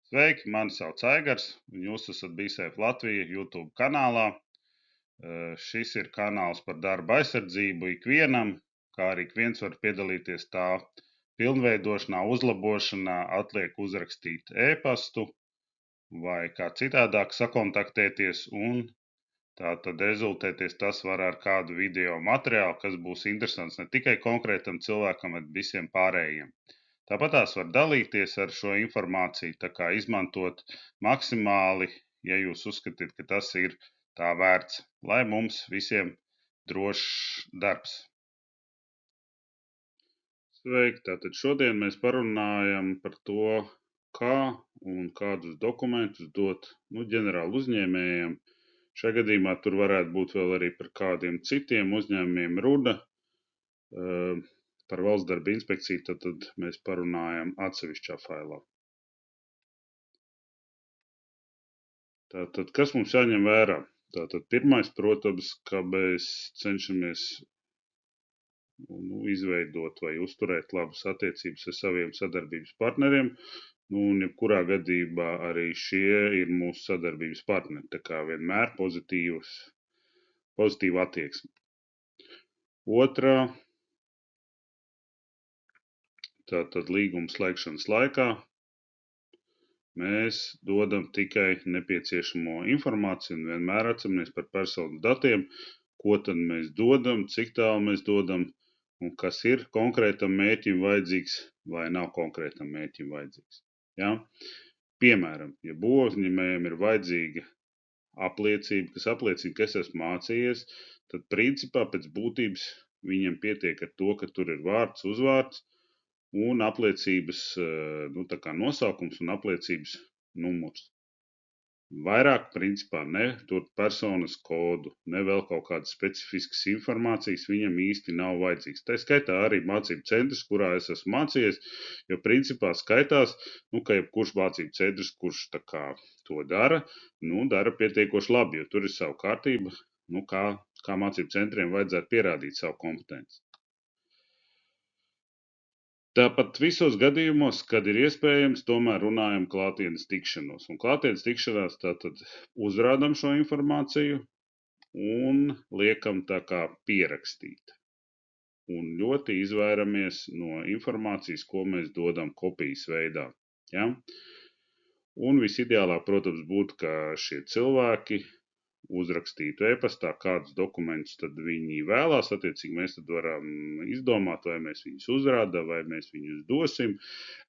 Sveiki, mani sauc Aigars, un jūs esat BeSafe Latvija YouTube kanālā. Šis ir kanāls par darba aizsardzību ikvienam, kā arī ik viens var piedalīties tā pilnveidošanā, uzlabošanā, atliek uzrakstīt e-pastu vai kā citādāk sakontaktēties, un tā tad rezultēties tas var ar kādu video materiālu, kas būs interesants ne tikai konkrētam cilvēkam, bet visiem pārējiem. Tāpat tās var dalīties ar šo informāciju, tā kā izmantot maksimāli, ja jūs uzskatāt, ka tas ir tā vērts, lai mums visiem drošs darbs. Sveiki, tātad šodien mēs parunājam par to, kā un kādus dokumentus dot ģenerāli uzņēmējiem. Šajā gadījumā tur varētu būt vēl arī par kādiem citiem uzņēmumiem runa. Par valsts darba inspekciju tad mēs parunājam atsevišķā failā. Tātad, kas mums jāņem vērā? Tātad, pirmais, protams, ka mēs cenšamies izveidot vai uzturēt labas attiecības ar saviem sadarbības partneriem, un jebkurā gadījumā arī šie ir mūsu sadarbības partneri, tā kā vienmēr pozitīva attieksme. Otrā, tātad līguma slēgšanas laikā mēs dodam tikai nepieciešamo informāciju un vienmēr atceramies par personas datiem, ko tad mēs dodam, cik tālu mēs dodam un kas ir konkrētam mērķim vajadzīgs vai nav konkrētam mērķim vajadzīgs. Ja? Piemēram, ja būvniecējiem ir vajadzīga apliecība, kas apliecina, ka es esmu mācījies, tad principā pēc būtības viņam pietiek ar to, ka tur ir vārds, uzvārds, un apliecības nosaukums un apliecības numurs. Vairāk, principā, ne tur personas kodu, ne vēl kaut kādas specifiskas informācijas viņam īsti nav vajadzīgs. Tā skaitā arī mācību centrs, kurā es esmu mācījies, jo principā skaitās, ka jebkurš mācību centrs, kurš to dara, dara pietiekoši labi, jo tur ir savu kārtību, kā mācību centriem vajadzētu pierādīt savu kompetenci. Tāpat visos gadījumos, kad ir iespējams, tomēr runājam klātienes tikšanos. Un klātienes tikšanās tātad uzrādam šo informāciju un liekam tā kā pierakstīt. Un ļoti izvairamies no informācijas, ko mēs dodam kopijas veidā. Ja? Un visideālāk, protams, būtu, ka šie cilvēki uzrakstītu e-pastā, kādus dokumentus tad viņi vēlās, attiecīgi mēs tad varam izdomāt, vai mēs viņus uzrādām, vai mēs viņus dosim.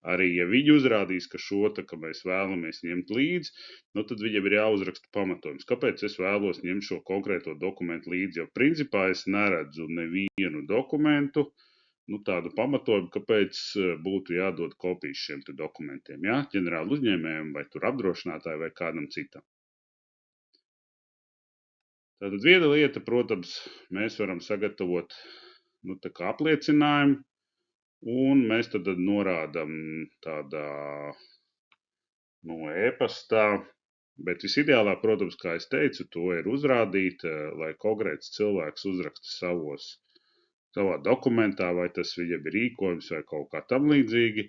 Arī, ja viņi uzrādīs, ka šo, ka mēs vēlamies ņemt līdzi, tad viņam ir jāuzraksta pamatojums, kāpēc es vēlos ņemt šo konkrēto dokumentu līdzi, jo principā es neredzu nevienu dokumentu, tādu pamatojumu, kāpēc būtu jādod kopijas šiem dokumentiem, ja? Ģenerāli uzņēmējiem vai tur apdrošinātāji vai kādam citam. Tātad viena lieta, protams, mēs varam sagatavot apliecinājumu, un mēs tad norādam tādā e-pastā, bet visideālāk, protams, kā es teicu, to ir uzrādīt, lai konkrēts cilvēks uzraksta savā dokumentā, vai tas viņam ir rīkojums vai kaut kā tam līdzīgi.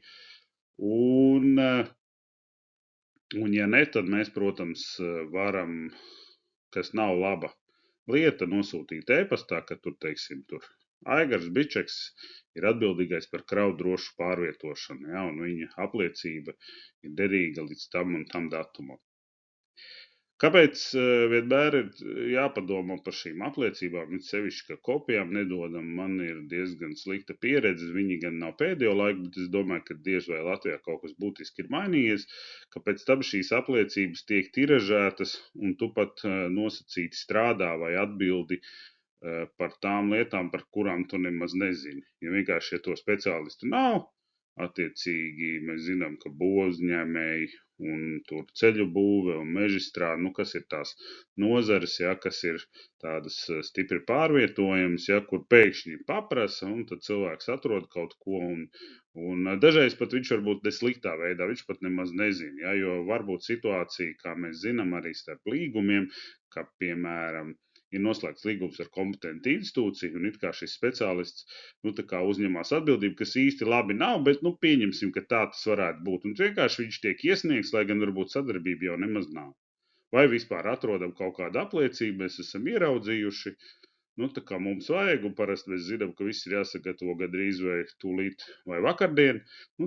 Un ja ne, tad mēs, protams, varam, kas nav laba lieta, nosūtīt e-pastā, ka tur, teiksim, Aigars Bičeks ir atbildīgais par kravu drošu pārvietošanu, ja, un viņa apliecība ir derīga līdz tam un tam datumam. Kāpēc vienmēr ir jāpadomā par šīm apliecībām, it sevišķi, ka kopijām nedodam, man ir diezgan slikta pieredze, viņi gan nav pēdējo laiku, bet es domāju, ka diez vai Latvijā kaut kas būtiski ir mainījies, ka pēc tam šīs apliecības tiek tiražētas un tu pat nosacīti strādā vai atbildi par tām lietām, par kurām tu nemaz nezini. Ja vienkārši, ja to speciālistu nav, attiecīgi mēs zinām, ka būvniecēji un tur ceļu būve un mežstrāde, kas ir tās nozares, ja, kas ir tādas stipri pārvietojamas, ja, kur pēkšņi paprasa, un tad cilvēks atrod kaut ko, un dažreiz pat viņš varbūt nesliktā veidā, viņš pat nemaz nezina, ja, jo varbūt situācija, kā mēs zinām arī starp līgumiem, ka, piemēram, ir noslēgts līgums ar kompetentu institūciju, un it kā šis speciālists, tā kā uzņemās atbildību, kas īsti labi nav, bet, pieņemsim, ka tā tas varētu būt. Un vienkārši viņš tiek iesniegts, lai gan varbūt sadarbība jau nemaz nav. Vai vispār atrodam kaut kādu apliecību, mēs esam ieraudzījuši, tā kā mums vajag, un parasti mēs zinām, ka viss ir jāsagatavo gandrīz vai tūlīt vai vakardien,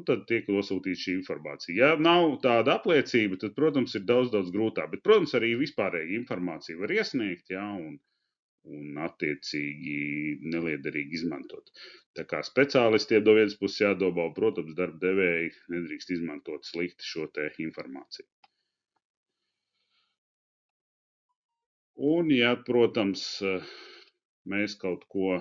tad tiek nosūtīta šī informācija. Ja nav tāda apliecība, tad, protams, ir daudz grūtāk, bet, protams, arī vispārēji informāciju var iesniegt, un attiecīgi neliederīgi izmantot. Tā kā speciālistiem no vienas puses jādomā, protams, darba devēji nedrīkst izmantot slikti šo te informāciju. Un, ja, protams, mēs kaut ko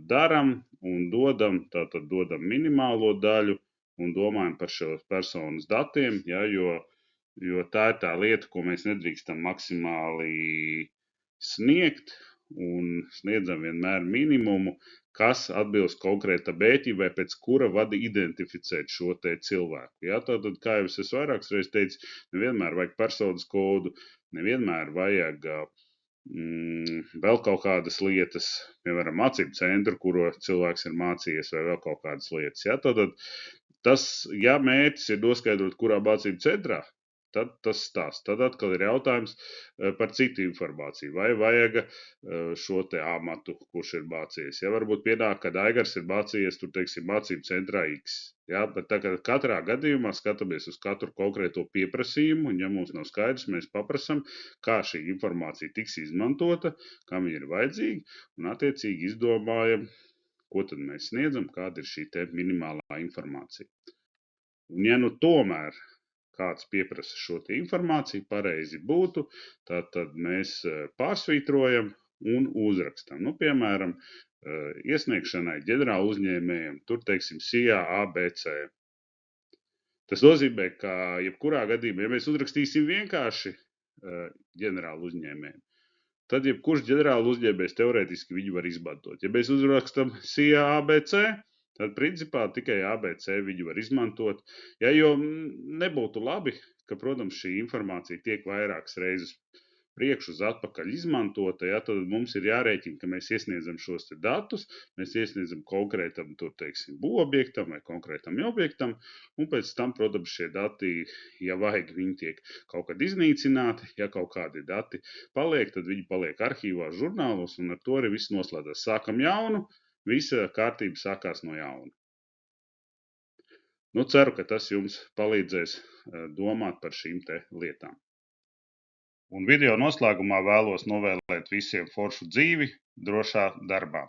daram un dodam, tātad dodam minimālo daļu un domājam par šo personas datiem, jo tā ir tā lieta, ko mēs nedrīkstam maksimāli sniegt un sniedzam vienmēr minimumu, kas atbilst konkrēta mērķim vai pēc kura vada identificēt šo te cilvēku. Ja? Tātad, kā jau es vairākas reizes teicu, nevienmēr vajag personas kodu, nevienmēr vajag vēl kaut kādas lietas, piemēram, mācību centru, kuro cilvēks ir mācījies, vai vēl kaut kādas lietas. Ja? Tātad, ja mērķis ir noskaidrot, kurā mācību centrā, tad tas stāsts. Tad atkal ir jautājums par citu informāciju. Vai vajag šo te amatu, kurš ir mācījies. Ja varbūt pienāk, kad Aigars ir mācījies, tur, teiksim, mācību centrā X. Ja, bet tagad katrā gadījumā skatāmies uz katru konkrēto pieprasījumu, un ja mums nav skaidrs, mēs paprasam, kā šī informācija tiks izmantota, kam viņa ir vajadzīga, un attiecīgi izdomājam, ko tad mēs sniedzam, kāda ir šī te minimālā informācija. Un ja tomēr kāds pieprasa šo te informāciju, pareizi būtu, tad mēs pārsvītrojam un uzrakstam. Piemēram, iesniegšanai ģenerāla uzņēmējiem, tur, teiksim, SIA ABC. Tas nozīmē, ka jebkurā gadījumā, ja mēs uzrakstīsim vienkārši ģenerāla uzņēmējiem, tad jebkurš ģenerāla uzņēmējs teorētiski viņu var izmantot. Ja mēs uzrakstam SIA ABC, tad, principā, tikai ABC viņu var izmantot. Ja, jo nebūtu labi, ka, protams, šī informācija tiek vairākas reizes priekš uz atpakaļ izmantota, ja, tad mums ir jārēķina, ka mēs iesniedzam šos te datus, mēs iesniedzam konkrētam, tur, teiksim, būvobjektam vai konkrētam objektam, un pēc tam, protams, šie dati, ja vajag, viņi tiek kaut kad iznīcināti, ja kaut kādi dati paliek, tad viņi paliek arhīvā, žurnālos, un ar to arī viss noslēdzas. Sākam jaunu, visa kārtība sākās no jauna. Ceru, ka tas jums palīdzēs domāt par šīm te lietām. Un video noslēgumā vēlos novēlēt visiem foršu dzīvi drošā darbā.